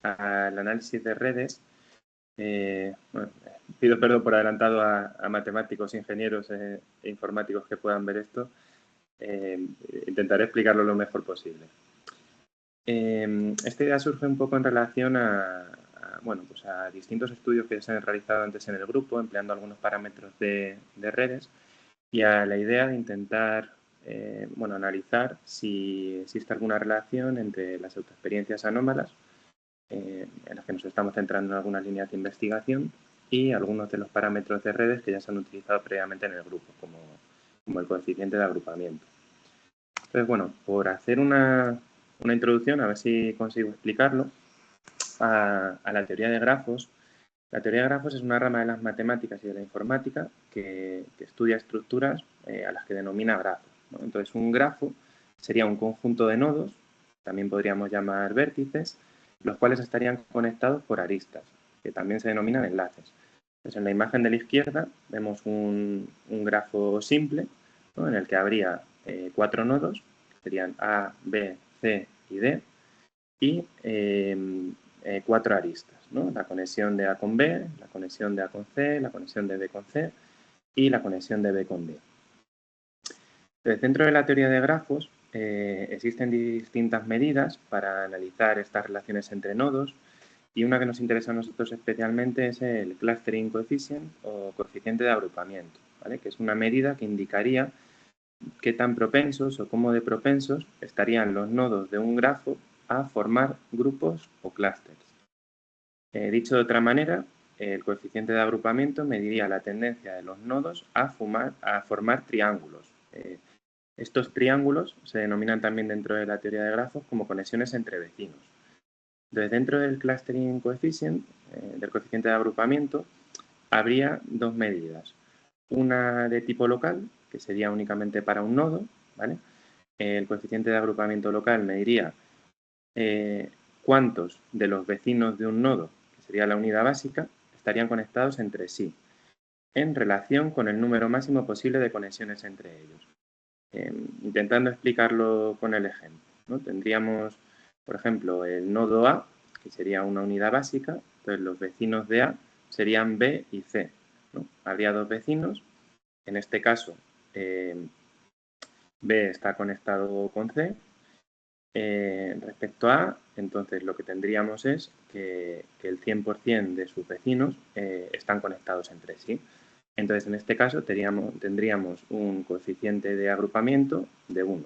al análisis de redes, bueno, pido perdón por adelantado a matemáticos, ingenieros e informáticos que puedan ver esto. Intentaré explicarlo lo mejor posible. Esta idea surge un poco en relación bueno, pues a distintos estudios que se han realizado antes en el grupo, empleando algunos parámetros de redes, y a la idea de intentar bueno, analizar si existe alguna relación entre las autoexperiencias anómalas, en las que nos estamos centrando en algunas líneas de investigación, y algunos de los parámetros de redes que ya se han utilizado previamente en el grupo, como el coeficiente de agrupamiento. Entonces, bueno, por hacer una introducción, a ver si consigo explicarlo, a la teoría de grafos. La teoría de grafos es una rama de las matemáticas y de la informática que estudia estructuras a las que denomina grafos, ¿no? Entonces, un grafo sería un conjunto de nodos, también podríamos llamar vértices, los cuales estarían conectados por aristas, que también se denominan enlaces. Entonces, en la imagen de la izquierda vemos un grafo simple, ¿no?, en el que habría 4 nodos, que serían A, B, C y D, y 4 aristas, ¿no? La conexión de A con B, la conexión de A con C, la conexión de B con C y la conexión de B con D. Entonces, dentro de la teoría de grafos existen distintas medidas para analizar estas relaciones entre nodos, y una que nos interesa a nosotros especialmente es el clustering coefficient o coeficiente de agrupamiento, ¿vale?, que es una medida que indicaría qué tan propensos o cómo de propensos estarían los nodos de un grafo a formar grupos o clústeres. Dicho de otra manera, el coeficiente de agrupamiento mediría la tendencia de los nodos a formar triángulos. Estos triángulos se denominan también dentro de la teoría de grafos como conexiones entre vecinos. Entonces, dentro del clustering coefficient, del coeficiente de agrupamiento, habría dos medidas. Una de tipo local, que sería únicamente para un nodo, ¿vale? El coeficiente de agrupamiento local mediría cuántos de los vecinos de un nodo, que sería la unidad básica, estarían conectados entre sí, en relación con el número máximo posible de conexiones entre ellos. Intentando explicarlo con el ejemplo, ¿no? Tendríamos, por ejemplo, el nodo A, que sería una unidad básica, entonces los vecinos de A serían B y C, ¿no? Habría dos vecinos, en este caso B está conectado con C. Respecto a A, entonces lo que tendríamos es que el 100% de sus vecinos están conectados entre sí. Entonces, en este caso, tendríamos un coeficiente de agrupamiento de 1.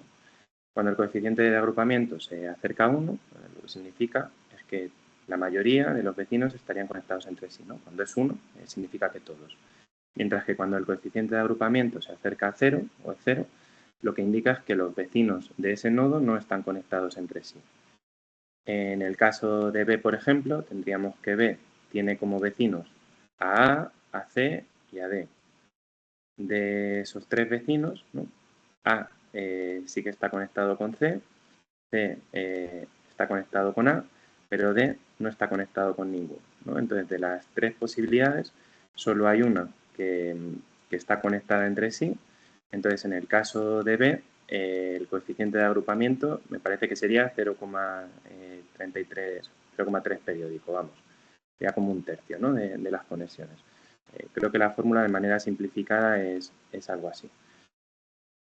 Cuando el coeficiente de agrupamiento se acerca a 1, lo que significa es que la mayoría de los vecinos estarían conectados entre sí, ¿no? Cuando es 1, significa que todos. Mientras que cuando el coeficiente de agrupamiento se acerca a 0 o es 0, lo que indica es que los vecinos de ese nodo no están conectados entre sí. En el caso de B, por ejemplo, tendríamos que B tiene como vecinos a A, C y a D. De esos tres vecinos, ¿no?, A sí que está conectado con C, C está conectado con A, pero D no está conectado con ninguno, ¿no? Entonces, de las tres posibilidades, solo hay una que está conectada entre sí. Entonces, en el caso de B, el coeficiente de agrupamiento me parece que sería 0,33, 0,3 periódico, vamos. Sería como un tercio, ¿no?, de las conexiones. Creo que la fórmula de manera simplificada es algo así.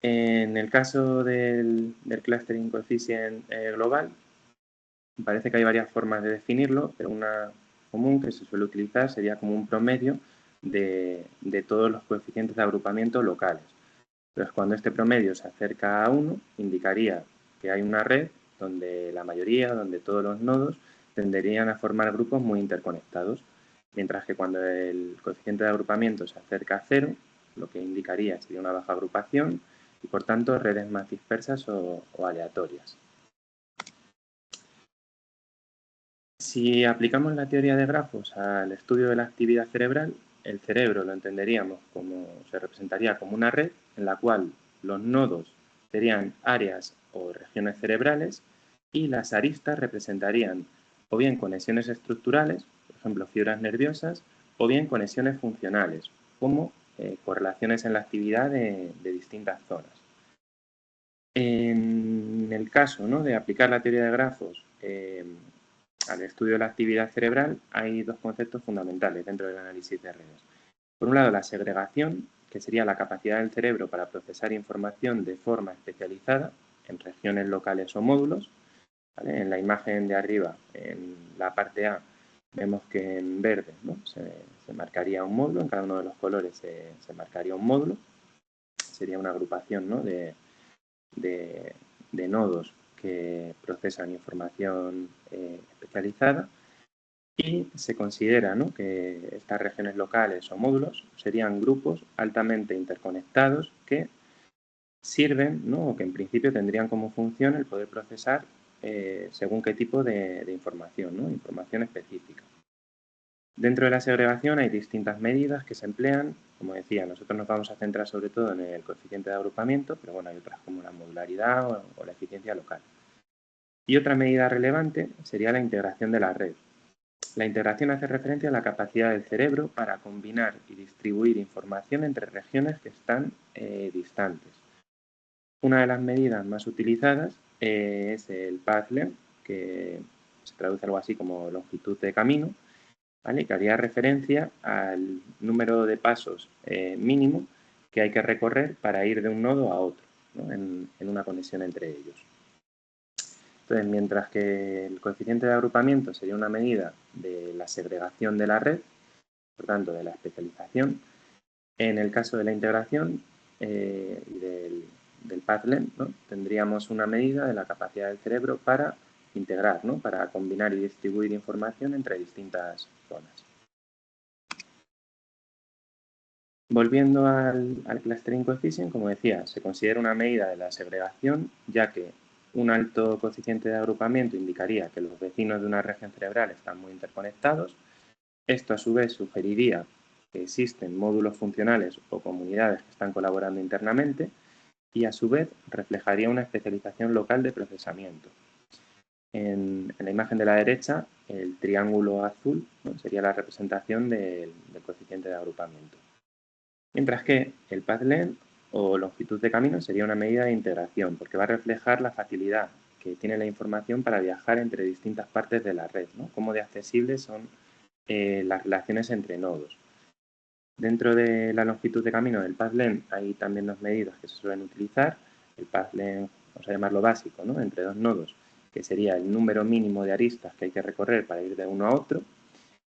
En el caso del clustering coefficient global, me parece que hay varias formas de definirlo, pero una común que se suele utilizar sería como un promedio de todos los coeficientes de agrupamiento locales. Entonces, cuando este promedio se acerca a 1, indicaría que hay una red donde la mayoría, donde todos los nodos tenderían a formar grupos muy interconectados, mientras que cuando el coeficiente de agrupamiento se acerca a 0, lo que indicaría sería una baja agrupación y, por tanto, redes más dispersas o aleatorias. Si aplicamos la teoría de grafos al estudio de la actividad cerebral, el cerebro lo entenderíamos se representaría como una red en la cual los nodos serían áreas o regiones cerebrales y las aristas representarían o bien conexiones estructurales, por ejemplo, fibras nerviosas, o bien conexiones funcionales, como correlaciones en la actividad de distintas zonas. En el caso, ¿no?, de aplicar la teoría de grafos al estudio de la actividad cerebral hay dos conceptos fundamentales dentro del análisis de redes. Por un lado, la segregación, que sería la capacidad del cerebro para procesar información de forma especializada en regiones locales o módulos. ¿Vale? En la imagen de arriba, en la parte A, vemos que en verde, ¿no? se marcaría un módulo, en cada uno de los colores se marcaría un módulo. Sería una agrupación, ¿no? de nodos que procesan información especializada, y se considera, ¿no? que estas regiones locales o módulos serían grupos altamente interconectados que sirven, ¿no? o que en principio tendrían como función el poder procesar según qué tipo de información, ¿no? información específica. Dentro de la segregación hay distintas medidas que se emplean. Como decía, nosotros nos vamos a centrar sobre todo en el coeficiente de agrupamiento, pero bueno, hay otras como la modularidad o la eficiencia local. Y otra medida relevante sería la integración de la red. La integración hace referencia a la capacidad del cerebro para combinar y distribuir información entre regiones que están distantes. Una de las medidas más utilizadas es el path length, que se traduce algo así como longitud de camino, ¿vale? Que haría referencia al número de pasos mínimo que hay que recorrer para ir de un nodo a otro, ¿no? en una conexión entre ellos. Entonces, mientras que el coeficiente de agrupamiento sería una medida de la segregación de la red, por tanto, de la especialización, en el caso de la integración y del path length, ¿no? tendríamos una medida de la capacidad del cerebro para integrar, ¿no? para combinar y distribuir información entre distintas zonas. Volviendo al clustering coefficient, como decía, se considera una medida de la segregación, ya que un alto coeficiente de agrupamiento indicaría que los vecinos de una región cerebral están muy interconectados. Esto, a su vez, sugeriría que existen módulos funcionales o comunidades que están colaborando internamente y, a su vez, reflejaría una especialización local de procesamiento. En la imagen de la derecha, el triángulo azul, ¿no? sería la representación del coeficiente de agrupamiento. Mientras que el path length o longitud de camino sería una medida de integración, porque va a reflejar la facilidad que tiene la información para viajar entre distintas partes de la red, ¿no? Cómo de accesibles son las relaciones entre nodos. Dentro de la longitud de camino del path length hay también dos medidas que se suelen utilizar. El path length, vamos a llamarlo básico, ¿no? entre dos nodos, que sería el número mínimo de aristas que hay que recorrer para ir de uno a otro,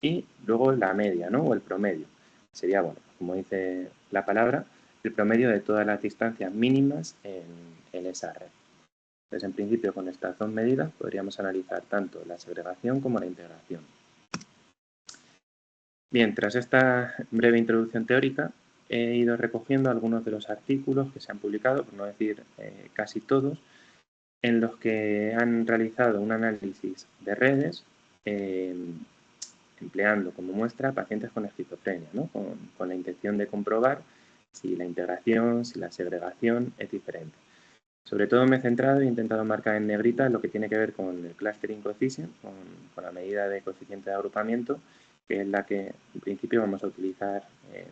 y luego la media, ¿no? o el promedio. Sería, bueno, como dice la palabra, el promedio de todas las distancias mínimas en esa red. Entonces, en principio, con estas dos medidas podríamos analizar tanto la segregación como la integración. Bien, tras esta breve introducción teórica, he ido recogiendo algunos de los artículos que se han publicado, por no decir casi todos, en los que han realizado un análisis de redes empleando como muestra pacientes con esquizofrenia, ¿no? con la intención de comprobar si la integración, si la segregación es diferente. Sobre todo me he centrado e intentado marcar en negrita lo que tiene que ver con el clustering coefficient, con la medida de coeficiente de agrupamiento, que es la que en principio vamos a utilizar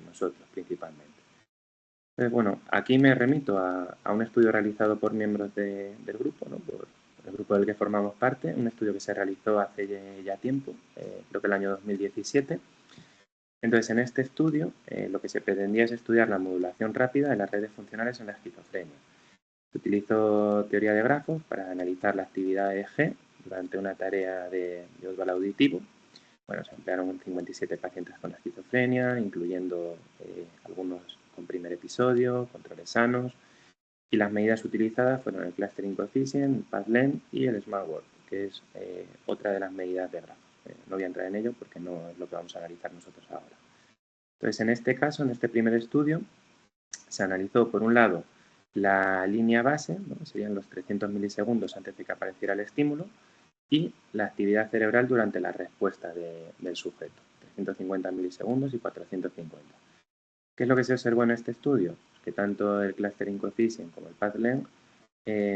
nosotros principalmente. Entonces, bueno, aquí me remito a un estudio realizado por miembros del grupo, ¿no? por el grupo del que formamos parte, un estudio que se realizó hace ya tiempo, creo que el año 2017. Entonces, en este estudio, lo que se pretendía es estudiar la modulación rápida de las redes funcionales en la esquizofrenia. Se utilizó teoría de grafos para analizar la actividad EEG durante una tarea de Osvaldo auditivo. Bueno, se emplearon 57 pacientes con esquizofrenia, incluyendo algunos con primer episodio, controles sanos, y las medidas utilizadas fueron el clustering coefficient, el path length y el smart work, que es otra de las medidas de grafo. No voy a entrar en ello porque no es lo que vamos a analizar nosotros ahora. Entonces, en este caso, en este primer estudio, se analizó, por un lado, la línea base, ¿no? serían los 300 milisegundos antes de que apareciera el estímulo, y la actividad cerebral durante la respuesta del sujeto, 350 milisegundos y 450. ¿Qué es lo que se observó en este estudio? Que tanto el clustering coefficient como el path length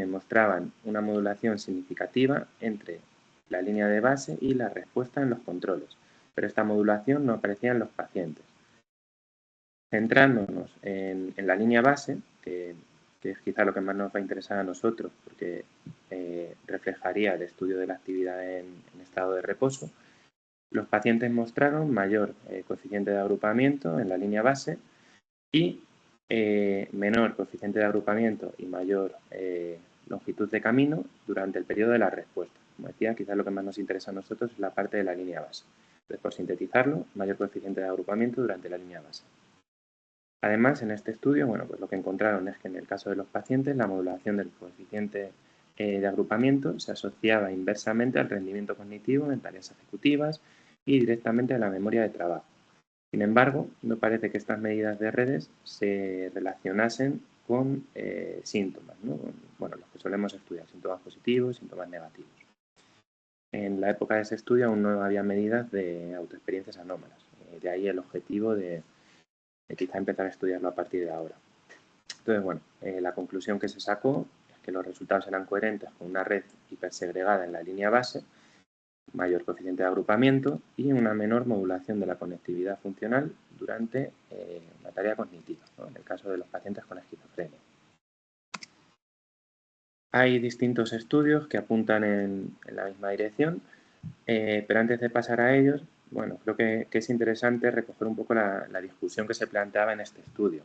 mostraban una modulación significativa entre la línea de base y la respuesta en los controles, pero esta modulación no aparecía en los pacientes. Centrándonos en la línea base, que es quizá lo que más nos va a interesar a nosotros, porque reflejaría el estudio de la actividad en estado de reposo. Los pacientes mostraron mayor coeficiente de agrupamiento en la línea base y menor coeficiente de agrupamiento y mayor longitud de camino durante el periodo de la respuesta. Como decía, quizás lo que más nos interesa a nosotros es la parte de la línea base. Entonces, por sintetizarlo, mayor coeficiente de agrupamiento durante la línea base. Además, en este estudio, bueno, pues lo que encontraron es que en el caso de los pacientes, la modulación del coeficiente de agrupamiento se asociaba inversamente al rendimiento cognitivo en tareas ejecutivas y directamente a la memoria de trabajo. Sin embargo, no parece que estas medidas de redes se relacionasen con síntomas, ¿no? Bueno, los que solemos estudiar, síntomas positivos, síntomas negativos. En la época de ese estudio aún no había medidas de autoexperiencias anómalas, de ahí el objetivo de quizá empezar a estudiarlo a partir de ahora. Entonces, bueno, la conclusión que se sacó es que los resultados eran coherentes con una red hipersegregada en la línea base, mayor coeficiente de agrupamiento y una menor modulación de la conectividad funcional durante la tarea cognitiva, ¿no? En el caso de los pacientes con esquizofrenia. Hay distintos estudios que apuntan en la misma dirección, pero antes de pasar a ellos, bueno, creo que es interesante recoger un poco la discusión que se planteaba en este estudio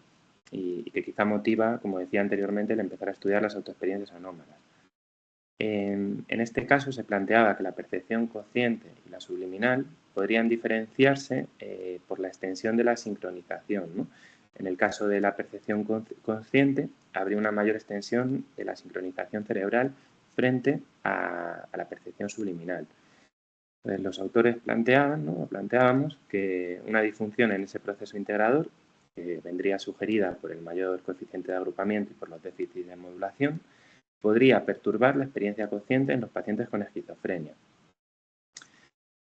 y que quizá motiva, como decía anteriormente, el empezar a estudiar las autoexperiencias anómalas. En este caso se planteaba que la percepción consciente y la subliminal podrían diferenciarse por la extensión de la sincronización, ¿no? En el caso de la percepción consciente, habría una mayor extensión de la sincronización cerebral frente a la percepción subliminal. Entonces, los autores planteaban, ¿no? Planteábamos que una disfunción en ese proceso integrador, que vendría sugerida por el mayor coeficiente de agrupamiento y por los déficits de modulación, podría perturbar la experiencia consciente en los pacientes con esquizofrenia.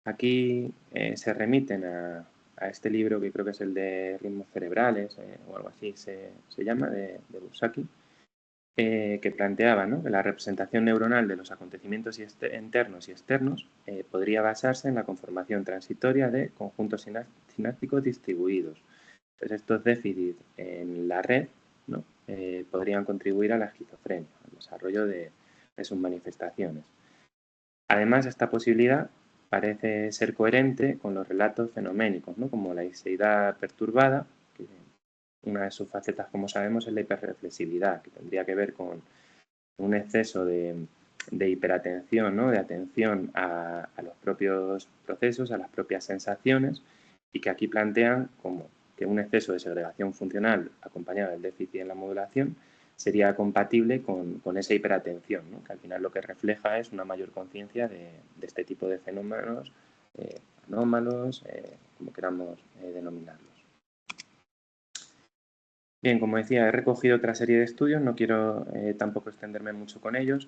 Aquí se remiten a este libro que creo que es el de ritmos cerebrales o algo así se llama, de Bursaki, que planteaba, ¿no?, que la representación neuronal de los acontecimientos internos y externos podría basarse en la conformación transitoria de conjuntos sinápticos distribuidos. Entonces, estos déficits en la red, ¿no?, podrían contribuir a la esquizofrenia, al desarrollo de sus manifestaciones. Además, esta posibilidad parece ser coherente con los relatos fenoménicos, ¿no?, como la iseidad perturbada, que una de sus facetas, como sabemos, es la hiperreflexividad, que tendría que ver con un exceso de hiperatención, ¿no?, de atención a los propios procesos, a las propias sensaciones, y que aquí plantean como que un exceso de segregación funcional acompañado del déficit en la modulación sería compatible con esa hiperatención, ¿no?, que al final lo que refleja es una mayor conciencia de este tipo de fenómenos anómalos, como queramos denominarlos. Bien, como decía, he recogido otra serie de estudios, no quiero tampoco extenderme mucho con ellos.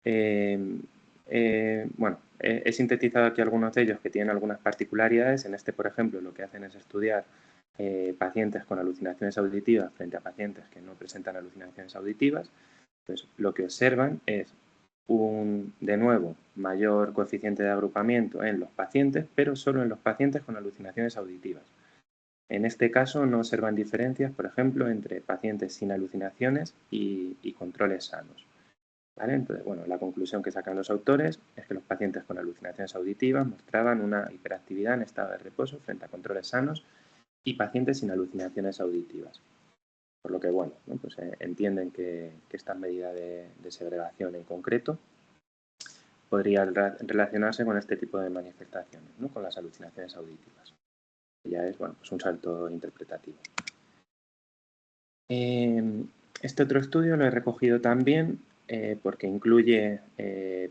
Bueno, he sintetizado aquí algunos de ellos que tienen algunas particularidades. En este, por ejemplo, lo que hacen es estudiar pacientes con alucinaciones auditivas frente a pacientes que no presentan alucinaciones auditivas. Pues lo que observan es de nuevo, mayor coeficiente de agrupamiento en los pacientes, pero solo en los pacientes con alucinaciones auditivas. En este caso no observan diferencias, por ejemplo, entre pacientes sin alucinaciones y controles sanos. ¿Vale? Entonces, bueno, la conclusión que sacan los autores es que los pacientes con alucinaciones auditivas mostraban una hiperactividad en estado de reposo frente a controles sanos y pacientes sin alucinaciones auditivas. Por lo que, bueno, ¿no?, pues, entienden que esta medida de segregación en concreto podría relacionarse con este tipo de manifestaciones, ¿no?, con las alucinaciones auditivas. Ya es, bueno, pues un salto interpretativo. Este otro estudio lo he recogido también porque incluye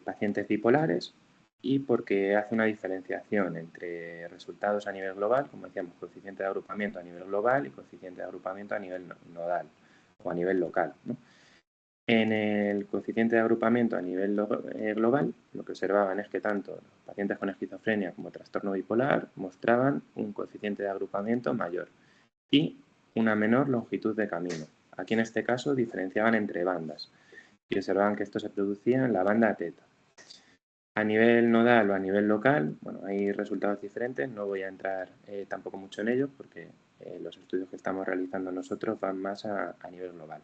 pacientes bipolares y porque hace una diferenciación entre resultados a nivel global, como decíamos, coeficiente de agrupamiento a nivel global y coeficiente de agrupamiento a nivel nodal o a nivel local, ¿no? En el coeficiente de agrupamiento a nivel global, lo que observaban es que tanto los pacientes con esquizofrenia como trastorno bipolar mostraban un coeficiente de agrupamiento mayor y una menor longitud de camino. Aquí en este caso diferenciaban entre bandas y observaban que esto se producía en la banda teta. A nivel nodal o a nivel local, bueno, hay resultados diferentes, no voy a entrar tampoco mucho en ellos porque los estudios que estamos realizando nosotros van más a nivel global.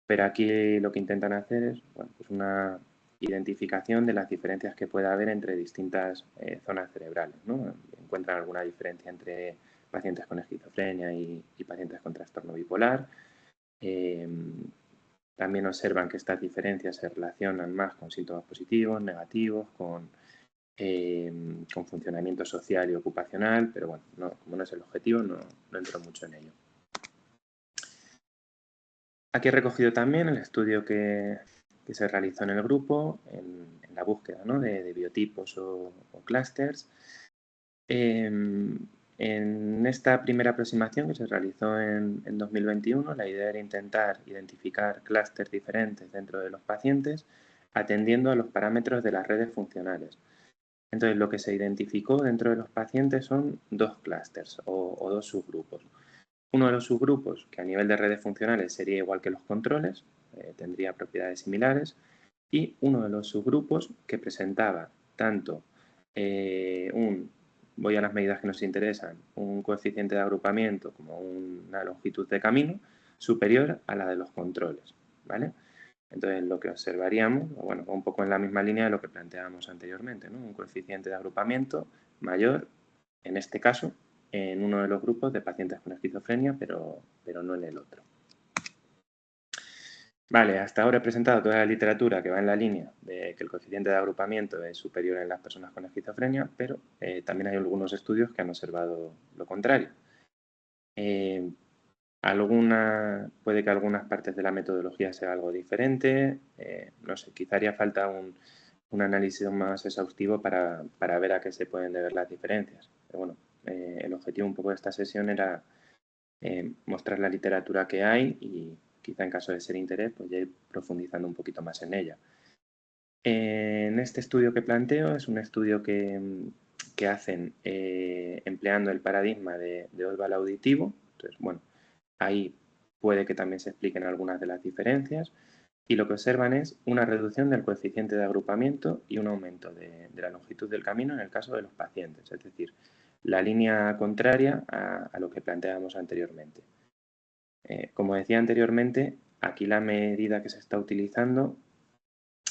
Pero aquí lo que intentan hacer es, bueno, pues una identificación de las diferencias que pueda haber entre distintas zonas cerebrales, ¿no? Encuentran alguna diferencia entre pacientes con esquizofrenia y pacientes con trastorno bipolar. También observan que estas diferencias se relacionan más con síntomas positivos, negativos, con funcionamiento social y ocupacional, pero bueno, como no es el objetivo, no entro mucho en ello. Aquí he recogido también el estudio que se realizó en el grupo, en la búsqueda, ¿no?, de biotipos o clústeres. En esta primera aproximación que se realizó en 2021, la idea era intentar identificar clústeres diferentes dentro de los pacientes, atendiendo a los parámetros de las redes funcionales. Entonces, lo que se identificó dentro de los pacientes son dos clústeres o dos subgrupos. Uno de los subgrupos, que a nivel de redes funcionales sería igual que los controles, tendría propiedades similares, y uno de los subgrupos que presentaba tanto voy a las medidas que nos interesan, un coeficiente de agrupamiento como una longitud de camino superior a la de los controles, ¿vale? Entonces, lo que observaríamos, bueno, un poco en la misma línea de lo que planteábamos anteriormente, ¿no? Un coeficiente de agrupamiento mayor, en este caso, en uno de los grupos de pacientes con esquizofrenia, pero no en el otro. Vale, hasta ahora he presentado toda la literatura que va en la línea de que el coeficiente de agrupamiento es superior en las personas con esquizofrenia, pero también hay algunos estudios que han observado lo contrario. Puede que algunas partes de la metodología sea algo diferente, no sé, quizá haría falta un análisis más exhaustivo para ver a qué se pueden deber las diferencias. Pero bueno, el objetivo un poco de esta sesión era mostrar la literatura que hay y quizá en caso de ser interés, pues ya ir profundizando un poquito más en ella. En este estudio que planteo es un estudio que hacen empleando el paradigma de Oldball auditivo. Entonces, bueno, ahí puede que también se expliquen algunas de las diferencias y lo que observan es una reducción del coeficiente de agrupamiento y un aumento de la longitud del camino en el caso de los pacientes, es decir, la línea contraria a lo que planteábamos anteriormente. Como decía anteriormente, aquí la medida que se está utilizando,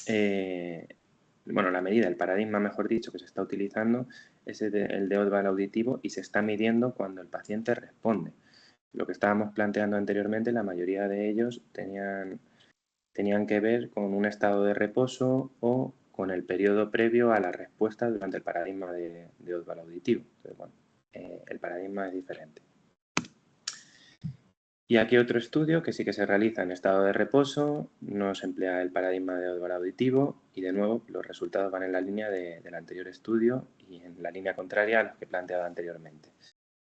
el paradigma, mejor dicho, que se está utilizando es el de Oldball auditivo y se está midiendo cuando el paciente responde. Lo que estábamos planteando anteriormente, la mayoría de ellos tenían que ver con un estado de reposo o con el periodo previo a la respuesta durante el paradigma de Oldball auditivo. Entonces, bueno, el paradigma es diferente. Y aquí otro estudio que sí que se realiza en estado de reposo, no se emplea el paradigma de Oldball auditivo y de nuevo los resultados van en la línea del anterior estudio y en la línea contraria a los que he planteado anteriormente.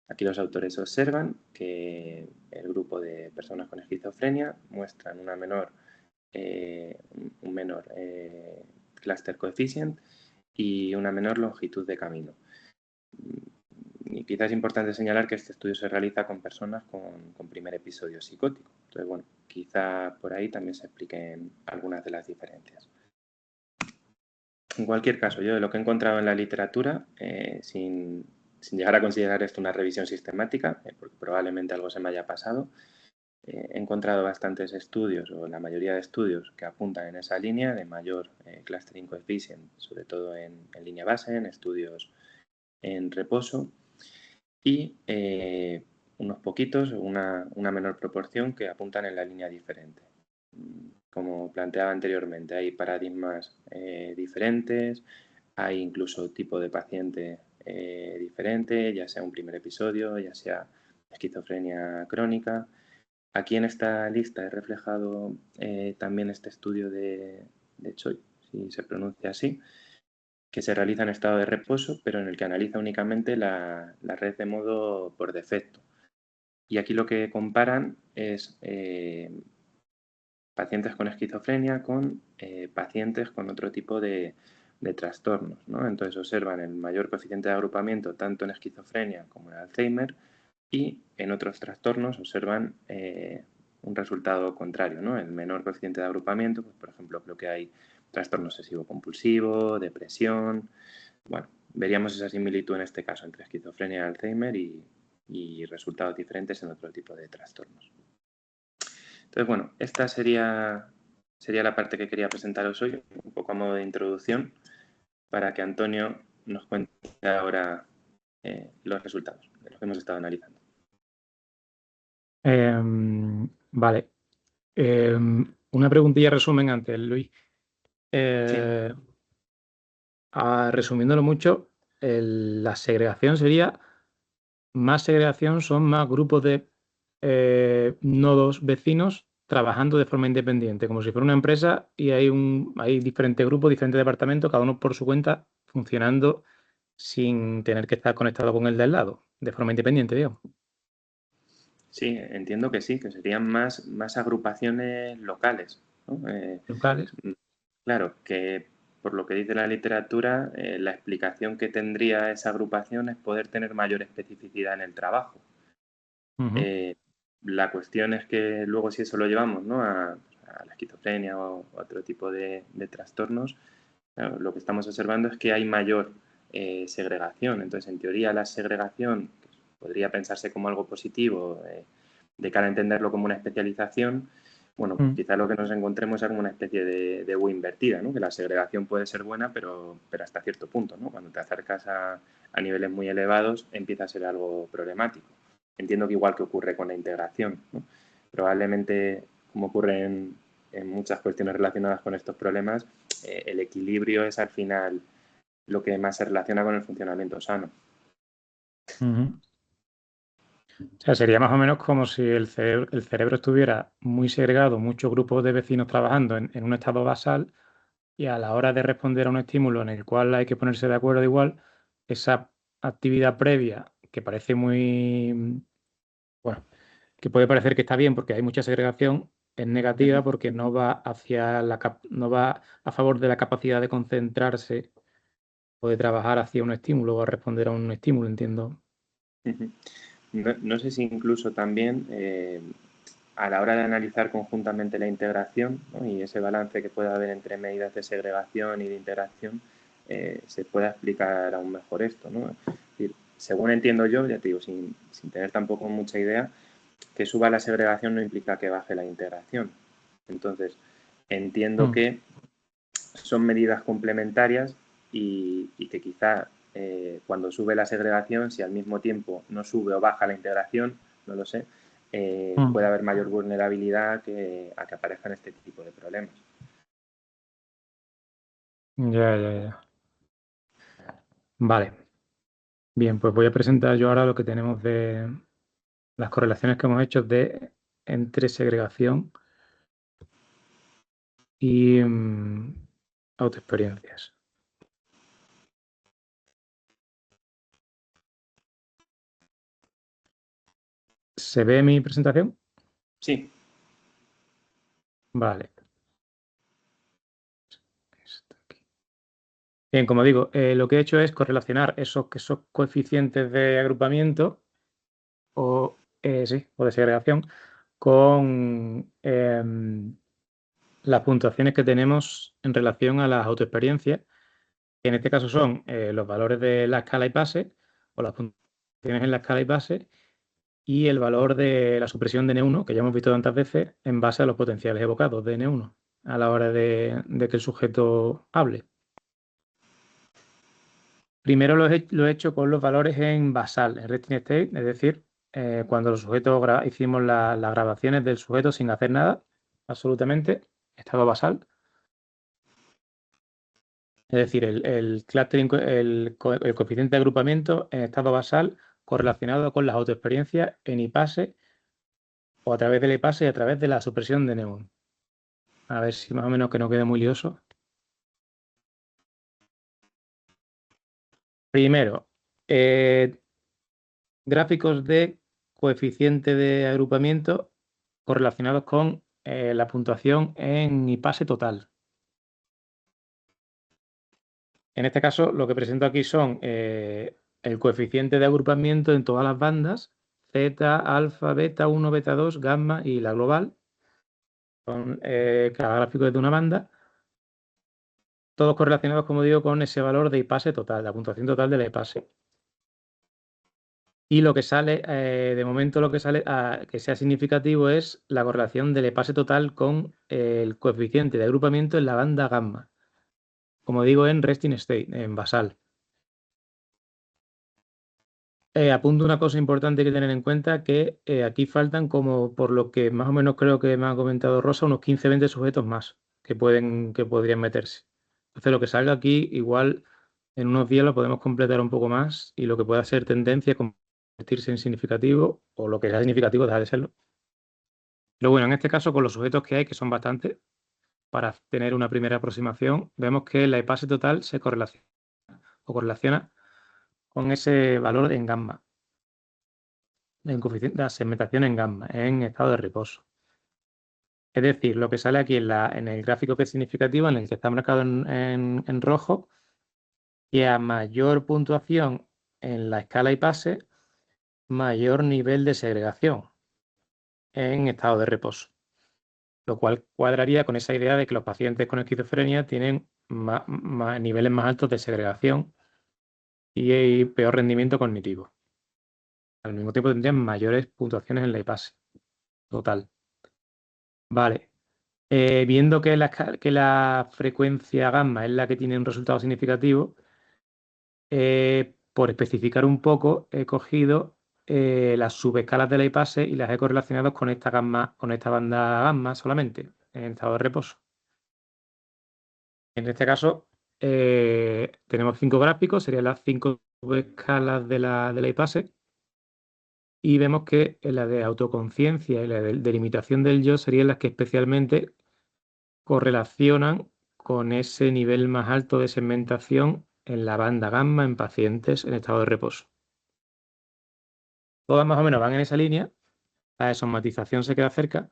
Aquí los autores observan que el grupo de personas con esquizofrenia muestran un menor cluster coefficient y una menor longitud de camino. Y quizás es importante señalar que este estudio se realiza con personas con primer episodio psicótico. Entonces, bueno, quizá por ahí también se expliquen algunas de las diferencias. En cualquier caso, yo de lo que he encontrado en la literatura, sin llegar a considerar esto una revisión sistemática, porque probablemente algo se me haya pasado, he encontrado bastantes estudios, o la mayoría de estudios, que apuntan en esa línea de mayor clustering coefficient, sobre todo en línea base, en estudios en reposo, y unos poquitos, una menor proporción que apuntan en la línea diferente. Como planteaba anteriormente, hay paradigmas diferentes, hay incluso tipo de paciente diferente, ya sea un primer episodio, ya sea esquizofrenia crónica. Aquí en esta lista he reflejado también este estudio de Choi, si se pronuncia así, que se realiza en estado de reposo, pero en el que analiza únicamente la red de modo por defecto. Y aquí lo que comparan es pacientes con esquizofrenia con pacientes con otro tipo de trastornos, ¿no? Entonces observan el mayor coeficiente de agrupamiento tanto en esquizofrenia como en Alzheimer y en otros trastornos observan un resultado contrario, ¿no? El menor coeficiente de agrupamiento, pues, por ejemplo, creo que hay trastorno obsesivo-compulsivo, depresión. Bueno, veríamos esa similitud en este caso entre esquizofrenia y Alzheimer y resultados diferentes en otro tipo de trastornos. Entonces, bueno, esta sería sería la parte que quería presentaros hoy, un poco a modo de introducción, para que Antonio nos cuente ahora los resultados de los que hemos estado analizando. Vale. Una preguntilla resumen antes, Luis. Sí, Resumiéndolo mucho, la segregación sería más segregación, son más grupos de nodos vecinos trabajando de forma independiente, como si fuera una empresa y hay diferentes grupos, diferentes departamentos, cada uno por su cuenta, funcionando sin tener que estar conectado con el de al lado, de forma independiente, digamos. sí, entiendo que sí, que serían más agrupaciones locales, ¿no? Locales. Claro, que por lo que dice la literatura, la explicación que tendría esa agrupación es poder tener mayor especificidad en el trabajo. Ujú. Eh, la cuestión es que luego si eso lo llevamos, ¿no?, a la esquizofrenia o otro tipo de trastornos, claro, lo que estamos observando es que hay mayor segregación. Entonces, en teoría, la segregación podría pensarse como algo positivo de cara a entenderlo como una especialización. Bueno, Mm. quizá lo que nos encontremos es como una especie de U invertida, ¿no? Que la segregación puede ser buena, pero hasta cierto punto, ¿no? Cuando te acercas a niveles muy elevados, empieza a ser algo problemático. Entiendo que igual que ocurre con la integración, ¿no? Probablemente, como ocurre en muchas cuestiones relacionadas con estos problemas, el equilibrio es al final lo que más se relaciona con el funcionamiento sano. Ujú. O sea, sería más o menos como si el cerebro estuviera muy segregado, muchos grupos de vecinos trabajando en un estado basal, y a la hora de responder a un estímulo en el cual hay que ponerse de acuerdo igual, esa actividad previa, que parece muy, bueno, que puede parecer que está bien porque hay mucha segregación, es negativa porque no va no va a favor de la capacidad de concentrarse o de trabajar hacia un estímulo o a responder a un estímulo, entiendo. No sé si incluso también a la hora de analizar conjuntamente la integración, ¿no?, y ese balance que puede haber entre medidas de segregación y de integración, se pueda explicar aún mejor esto, ¿no? Es decir, según entiendo yo, ya te digo, sin tener tampoco mucha idea, que suba la segregación no implica que baje la integración. Entonces, entiendo Mm. que son medidas complementarias y que quizá cuando sube la segregación, si al mismo tiempo no sube o baja la integración, no lo sé, puede Mm. haber mayor vulnerabilidad a que aparezcan este tipo de problemas. Ya, ya, ya. Vale. Bien, pues voy a presentar yo ahora lo que tenemos de las correlaciones que hemos hecho entre segregación y autoexperiencias. ¿Se ve mi presentación? Sí. Vale. Esto aquí. Bien, como digo, lo que he hecho es correlacionar esos coeficientes de agrupamiento o de segregación con las puntuaciones que tenemos en relación a las autoexperiencias, que en este caso son los valores de la escala y base, o las puntuaciones en la escala y base, y el valor de la supresión de N1, que ya hemos visto tantas veces, en base a los potenciales evocados de N1, a la hora de que el sujeto hable. Primero lo he hecho con los valores en basal, en resting state, es decir, cuando los sujetos hicimos las grabaciones del sujeto sin hacer nada, absolutamente, estado basal. Es decir, el clustering, el coeficiente de agrupamiento en estado basal correlacionado con las autoexperiencias en IPASE o a través del IPASE y a través de la supresión de Neun. A ver si más o menos que no quede muy lioso. Primero, gráficos de coeficiente de agrupamiento correlacionados con la puntuación en IPASE total. En este caso, lo que presento aquí son el coeficiente de agrupamiento en todas las bandas, zeta, alfa, beta 1, beta 2, gamma y la global. Son, cada gráfico es de una banda, todos correlacionados, como digo, con ese valor de IPASE total, la puntuación total de la IPASE. Y lo que sale, de momento lo que sale que sea significativo es la correlación del EPASE total con el coeficiente de agrupamiento en la banda gamma. Como digo, en resting state, en basal. Apunto una cosa importante que tener en cuenta, que aquí faltan, como por lo que más o menos creo que me ha comentado Rosa, unos 15-20 sujetos más que podrían meterse. Entonces lo que salga aquí, igual en unos días lo podemos completar un poco más y lo que pueda ser tendencia, convertirse en significativo, o lo que sea significativo, dejar de serlo. Pero bueno, en este caso, con los sujetos que hay, que son bastantes, para tener una primera aproximación, vemos que la EPASE total se correlaciona con ese valor en gamma, en coeficiente de la segmentación en gamma, en estado de reposo. Es decir, lo que sale aquí en el gráfico que es significativo, en el que está marcado en rojo, y a mayor puntuación en la escala IPASE, mayor nivel de segregación en estado de reposo. Lo cual cuadraría con esa idea de que los pacientes con esquizofrenia tienen niveles más altos de segregación y peor rendimiento cognitivo. Al mismo tiempo tendrían mayores puntuaciones en la IPASE total. Vale. Viendo que la frecuencia gamma es la que tiene un resultado significativo, por especificar un poco, he cogido las subescalas de la IPASE y las he correlacionado con esta banda gamma solamente, en estado de reposo. En este caso, tenemos 5 gráficos, serían las 5 subescalas de la IPASE, y vemos que la de autoconciencia y la de delimitación del yo serían las que especialmente correlacionan con ese nivel más alto de segmentación en la banda gamma en pacientes en estado de reposo. Todas más o menos van en esa línea, la de somatización se queda cerca,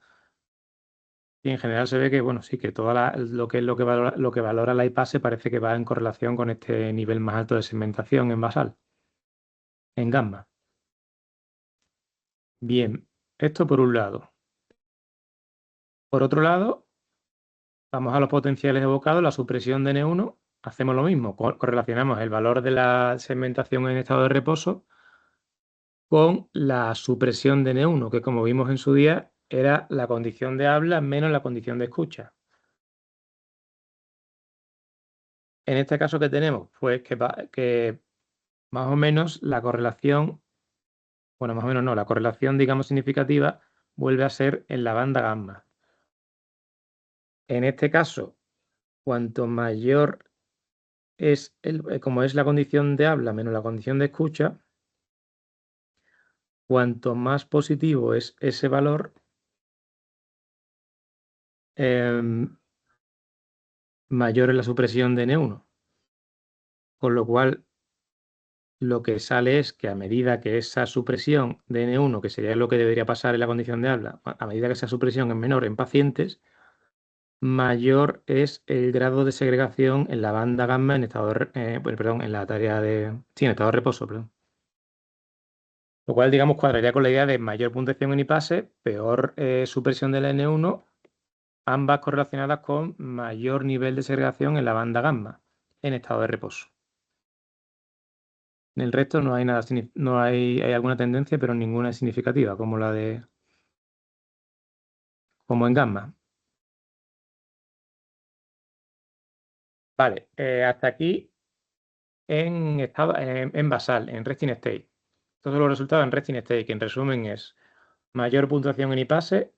y en general se ve que, bueno, sí, que lo que valora la IPASE parece que va en correlación con este nivel más alto de segmentación en basal, en gamma. Bien, esto por un lado. Por otro lado, vamos a los potenciales evocados, la supresión de N1, hacemos lo mismo, correlacionamos el valor de la segmentación en estado de reposo con la supresión de N1, que como vimos en su día era la condición de habla menos la condición de escucha. En este caso, ¿qué tenemos? Pues que más o menos la correlación, bueno, más o menos no, la correlación, digamos, significativa vuelve a ser en la banda gamma. En este caso, cuanto mayor es como es la condición de habla menos la condición de escucha, cuanto más positivo es ese valor, mayor es la supresión de N1. Con lo cual, lo que sale es que a medida que esa supresión de N1, que sería lo que debería pasar en la condición de habla, a medida que esa supresión es menor en pacientes, mayor es el grado de segregación en la banda gamma en estado en la tarea en estado de reposo, perdón. Lo cual, digamos, cuadraría con la idea de mayor puntuación en IPASE, peor supresión de la N1, ambas correlacionadas con mayor nivel de segregación en la banda gamma en estado de reposo. En el resto no hay nada, hay alguna tendencia, pero ninguna es significativa, como en gamma. Vale, hasta aquí en basal, en resting state. Todos los resultados en resting state, que en resumen es mayor puntuación en IPASE,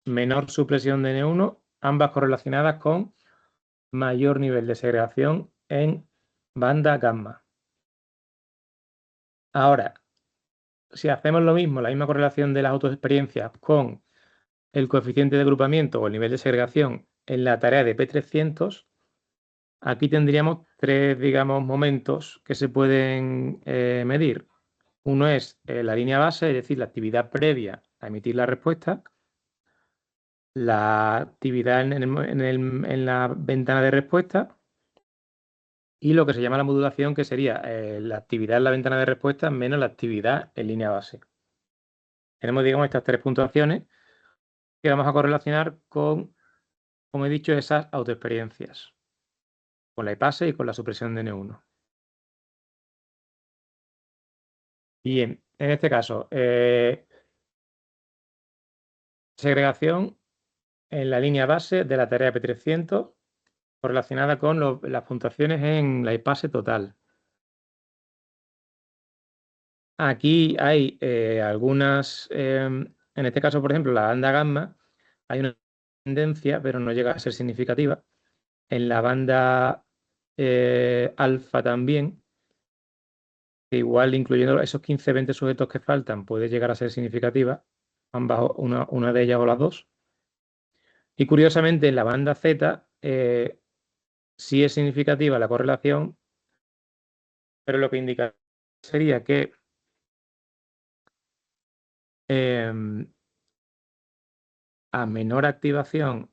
menor supresión de N1, ambas correlacionadas con mayor nivel de segregación en banda gamma. Ahora, si hacemos lo mismo, la misma correlación de las autoexperiencias con el coeficiente de agrupamiento o el nivel de segregación en la tarea de P300, aquí tendríamos 3, digamos, momentos que se pueden medir. Uno es la línea base, es decir, la actividad previa a emitir la respuesta, la actividad en la ventana de respuesta y lo que se llama la modulación, que sería la actividad en la ventana de respuesta menos la actividad en línea base. Tenemos, digamos, estas 3 puntuaciones que vamos a correlacionar con, como he dicho, esas autoexperiencias, con la IPASE y con la supresión de N1. Bien, En este caso, segregación en la línea base de la tarea P300 relacionada con las puntuaciones en la IPASE total. Aquí hay algunas, en este caso, por ejemplo, la banda gamma, hay una tendencia, pero no llega a ser significativa. En la banda alfa también, que igual incluyendo esos 15-20 sujetos que faltan, puede llegar a ser significativa, ambas, una de ellas o las dos. Y curiosamente, en la banda Z sí es significativa la correlación, pero lo que indica sería que a menor activación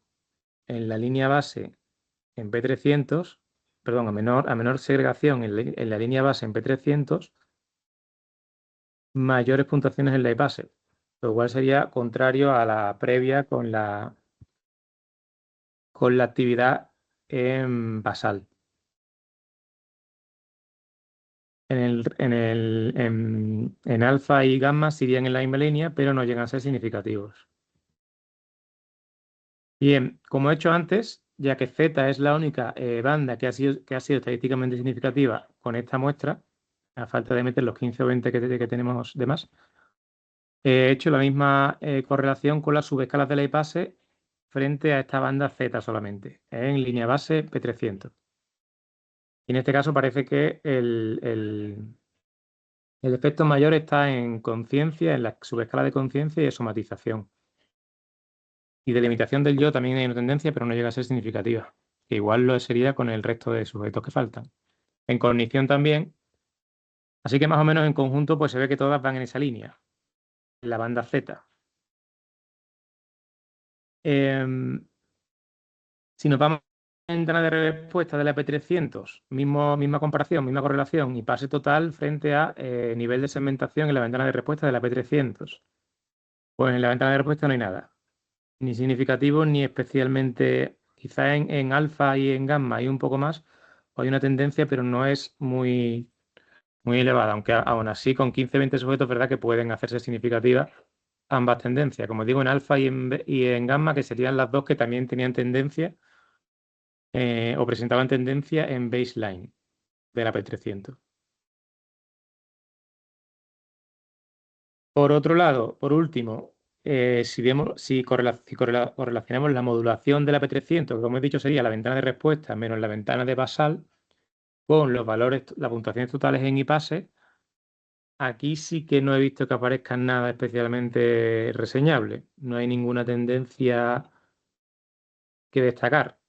en la línea base en P300, perdón, a menor segregación en la línea base en P300, mayores puntuaciones en la base, lo cual sería contrario a la previa con la actividad en basal. En alfa y gamma sí irían en la misma línea, pero no llegan a ser significativos. Bien, como he hecho antes, ya que Z es la única banda que ha sido estadísticamente significativa con esta muestra, a falta de meter los 15 o 20 que tenemos de más, he hecho la misma correlación con las subescalas de la IPASE frente a esta banda Z solamente, en línea base P300. Y en este caso parece que el efecto mayor está en conciencia, en la subescala de conciencia y de somatización. Y de limitación del yo también hay una tendencia, pero no llega a ser significativa, que igual lo sería con el resto de sujetos que faltan. En cognición también, así que más o menos en conjunto pues se ve que todas van en esa línea, en la banda Z. Si nos vamos a la ventana de respuesta de la P300, misma comparación, misma correlación y pase total frente a nivel de segmentación en la ventana de respuesta de la P300. Pues en la ventana de respuesta no hay nada, ni significativo ni especialmente, quizá en alfa y en gamma hay un poco más, hay una tendencia, pero no es muy elevada, aunque aún así con 15-20 sujetos, verdad que pueden hacerse significativas ambas tendencias, como digo, en alfa y en gamma, que serían las dos que también tenían tendencia o presentaban tendencia en baseline de la P300. Por otro lado, por último, si correlacionamos la modulación de la P300, que como he dicho sería la ventana de respuesta menos la ventana de basal, con los valores, las puntuaciones totales en IPASE, aquí sí que no he visto que aparezca nada especialmente reseñable. No hay ninguna tendencia que destacar.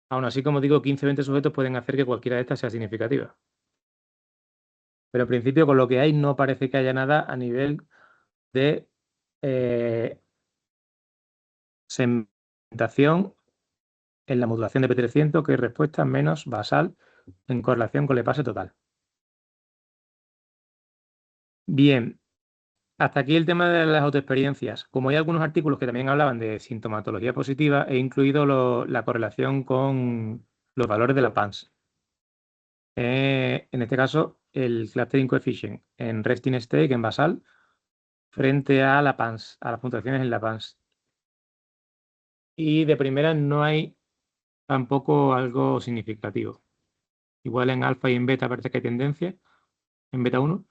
Aún así, como digo, 15-20 sujetos pueden hacer que cualquiera de estas sea significativa. Pero en principio, con lo que hay, no parece que haya nada a nivel de segmentación en la modulación de P300, que es respuesta menos basal en correlación con el pase total. Bien, hasta aquí el tema de las autoexperiencias. Como hay algunos artículos que también hablaban de sintomatología positiva, he incluido la correlación con los valores de la PANSS. En este caso, el clustering coefficient en resting state, en basal, frente a la PANSS, a las puntuaciones en la PANSS. Y de primera no hay tampoco algo significativo. Igual en alfa y en beta parece que hay tendencia, en beta 1,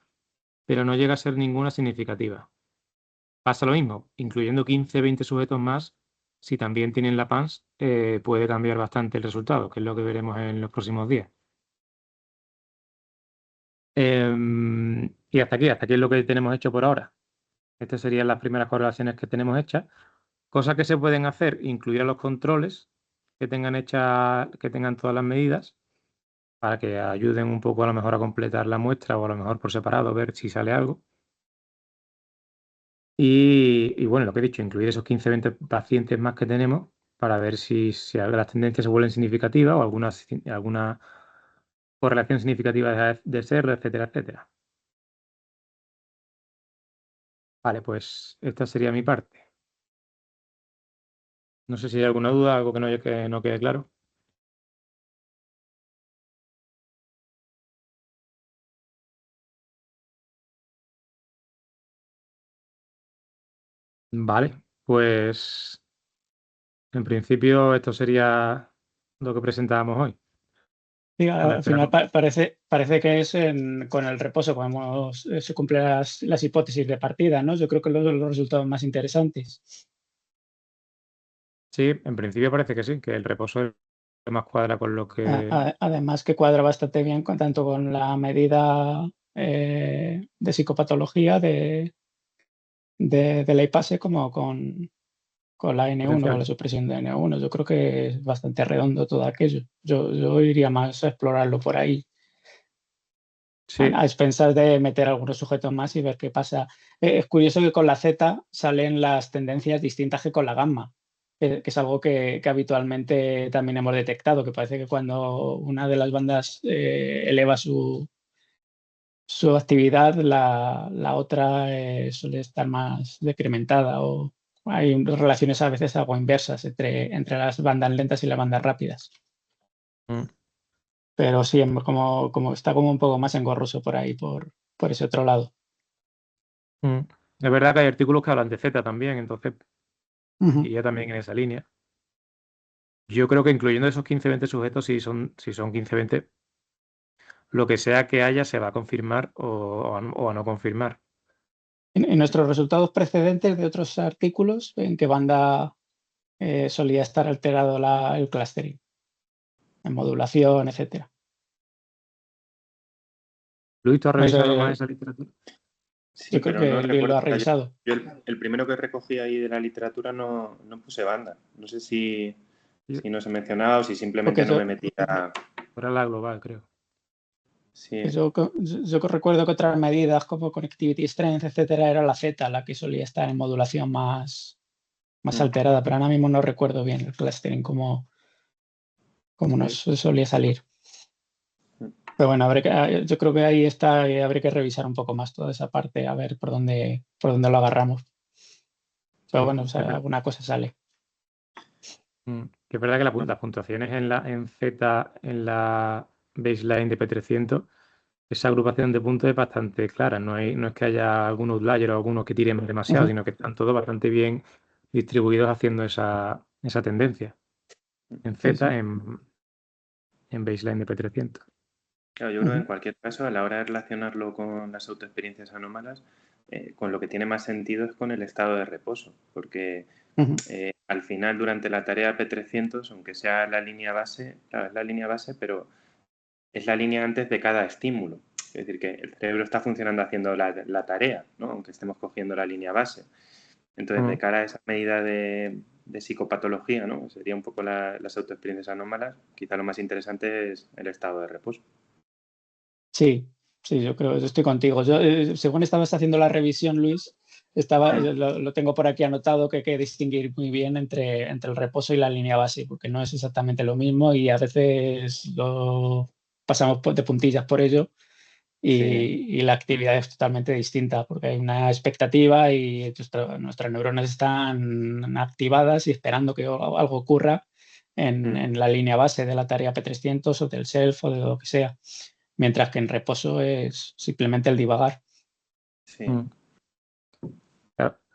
pero no llega a ser ninguna significativa. Pasa lo mismo, incluyendo 15-20 sujetos más, si también tienen la PANSS, puede cambiar bastante el resultado, que es lo que veremos en los próximos días. Y hasta aquí es lo que tenemos hecho por ahora. Estas serían las primeras correlaciones que tenemos hechas. Cosas que se pueden hacer, incluir a los controles que tengan todas las medidas, para que ayuden un poco a lo mejor a completar la muestra o a lo mejor por separado ver si sale algo. Y bueno, lo que he dicho, incluir esos 15-20 pacientes más que tenemos para ver si las tendencias se vuelven significativas o alguna correlación significativa de ser, etcétera, etcétera. Vale, pues esta sería mi parte. No sé si hay alguna duda, algo que no quede claro. Vale, pues en principio esto sería lo que presentábamos hoy. Sí, A ver, al final esperamos. parece que es con el reposo cuando se cumplen las hipótesis de partida, ¿no? Yo creo que los resultados más interesantes. Sí, en principio parece que sí, que el reposo es lo más cuadra con lo que... Además que cuadra bastante bien tanto con la medida de psicopatología de la IPASE como con la N1, con la potencial. supresión de N1. Yo creo que es bastante redondo todo aquello. Yo iría más a explorarlo por ahí, Sí, a expensas de meter algunos sujetos más y ver qué pasa. Es curioso que con la Z salen las tendencias distintas que con la gamma, que es algo que habitualmente también hemos detectado, que parece que cuando una de las bandas eleva su actividad, la otra suele estar más decrementada o hay relaciones a veces algo inversas entre las bandas lentas y las bandas rápidas. mm, Pero sí, como está como un poco más engorroso por ahí, por ese otro lado. mm. Es verdad que hay artículos que hablan de Z también, entonces Ujú. iría también en esa línea. Yo creo que incluyendo esos 15-20 sujetos, si son 15-20, lo que sea que haya se va a confirmar o a no confirmar. En nuestros resultados precedentes de otros artículos, ¿en qué banda solía estar alterado el clustering? En modulación, etcétera. Luis, ¿tú has No sé, revisado más esa literatura? Sí, yo creo pero no que Luis lo recuerdo. ha O sea, revisado. yo el primero que recogí ahí de la literatura no puse banda. No sé Yo- si no se mencionaba o si simplemente Porque no me metía. Era la global, creo. Sí. yo recuerdo que otras medidas como Connectivity Strength, etcétera, era la Z la que solía estar en modulación más Mm. alterada, pero ahora mismo no recuerdo bien el clustering como nos solía salir. Mm. Pero bueno, yo creo que ahí está, y habría que revisar un poco más toda esa parte, a ver por dónde lo agarramos. Pero Sí, bueno, o sea, alguna cosa sale. Que es verdad que las puntuaciones en Z, en la baseline de P300, esa agrupación de puntos es bastante clara. No es que haya algún outlier o algunos que tiren demasiado, Ujú. sino que están todos bastante bien distribuidos haciendo esa tendencia. En Sí, Z, sí. en baseline de P300. Claro, yo creo que en Ujú, cualquier caso, a la hora de relacionarlo con las autoexperiencias anómalas, con lo que tiene más sentido es con el estado de reposo, porque ujú. al final, durante la tarea P300, aunque sea la línea base, claro, es la línea base, pero es la línea antes de cada estímulo. Es decir, que el cerebro está funcionando haciendo la tarea, ¿no? Aunque estemos cogiendo la línea base. Entonces, de Mm, cara a esa medida de psicopatología, ¿no? Sería un poco las autoexperiencias anómalas, quizá lo más interesante es el estado de reposo. Sí, sí, yo estoy contigo. Según estabas haciendo la revisión, Luis, Mm. lo tengo por aquí anotado que hay que distinguir muy bien entre el reposo y la línea base, porque no es exactamente lo mismo y a veces lo pasamos de puntillas por ello Sí. y la actividad es totalmente distinta, porque hay una expectativa y nuestras neuronas están activadas y esperando que algo ocurra en, Mm. en la línea base de la tarea P300 o del self o de lo que sea. Mientras que en reposo es simplemente el divagar. Sí. mm.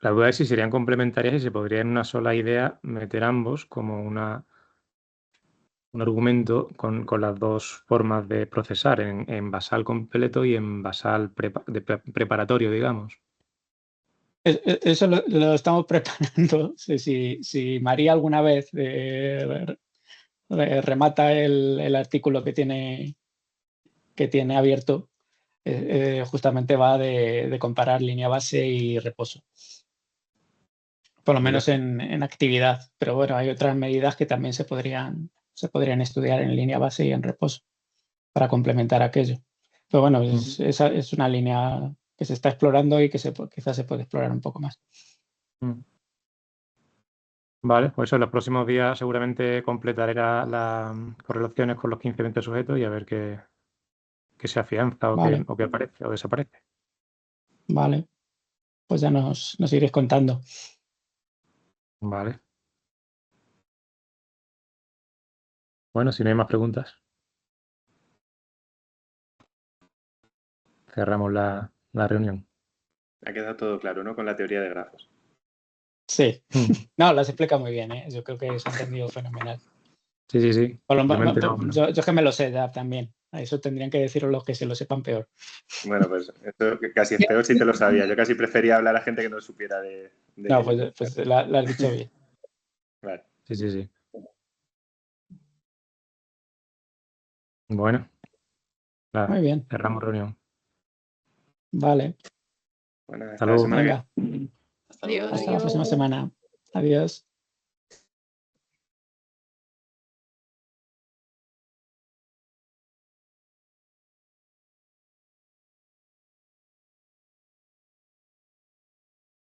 La duda es si serían complementarias y se podría en una sola idea meter ambos como un argumento con las dos formas de procesar, en basal completo y en basal preparatorio, digamos. Eso lo estamos preparando. Si María alguna vez remata el artículo que tiene abierto, justamente va de comparar línea base y reposo, por lo Mira, menos en actividad. Pero bueno, hay otras medidas que también se podrían estudiar en línea base y en reposo para complementar aquello. Pero bueno, mm, es una línea que se está explorando y que quizás se puede explorar un poco más. mm. Vale, pues eso, en los próximos días seguramente completaré las correlaciones con los 15-20 sujetos y a ver qué se afianza Vale, o qué aparece o desaparece. vale. Pues ya nos iréis contando. Vale. Bueno, si no hay más preguntas, cerramos la reunión. Ha quedado todo claro, ¿no? Con la teoría de grafos. Sí. No, lo has explicado muy bien, ¿eh? Yo creo que se ha entendido fenomenal. Sí. Yo es que me lo sé ya también. A eso tendrían que decirlo los que se lo sepan peor. Bueno, pues esto casi es peor si te lo sabía. Yo casi prefería hablar a gente que no supiera de No, ello. pues lo has dicho bien. Vale. Sí. Bueno, Muy bien. cerramos reunión. Vale. Bueno, Hasta hasta la luego. semana que Venga. viene. Hasta la próxima semana. Adiós.